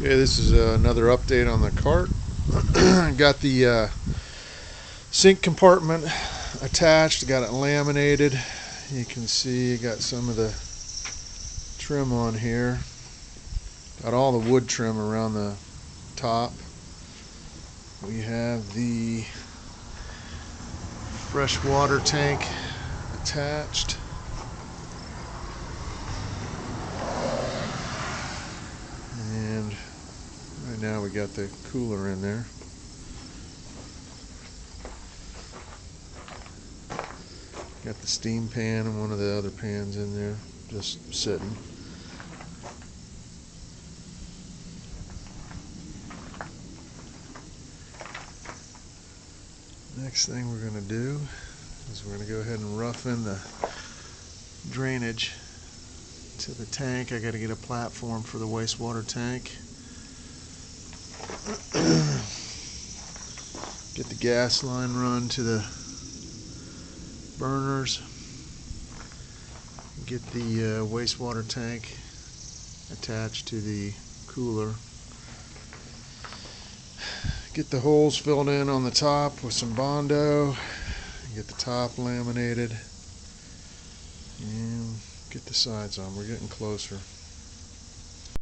Okay, this is another update on the cart. Got the sink compartment attached, got it laminated. You can see got some of the trim on here. Got all the wood trim around the top. We have the fresh water tank attached. And right now we got the cooler in there. Got the steam pan and one of the other pans in there, just sitting. Next thing we're going to do is we're going to go ahead and rough in the drainage to the tank. I got to get a platform for the wastewater tank. Get the gas line run to the burners. Get the wastewater tank attached to the cooler. Get the holes filled in on the top with some Bondo. Get the top laminated. And get the sides on. We're getting closer.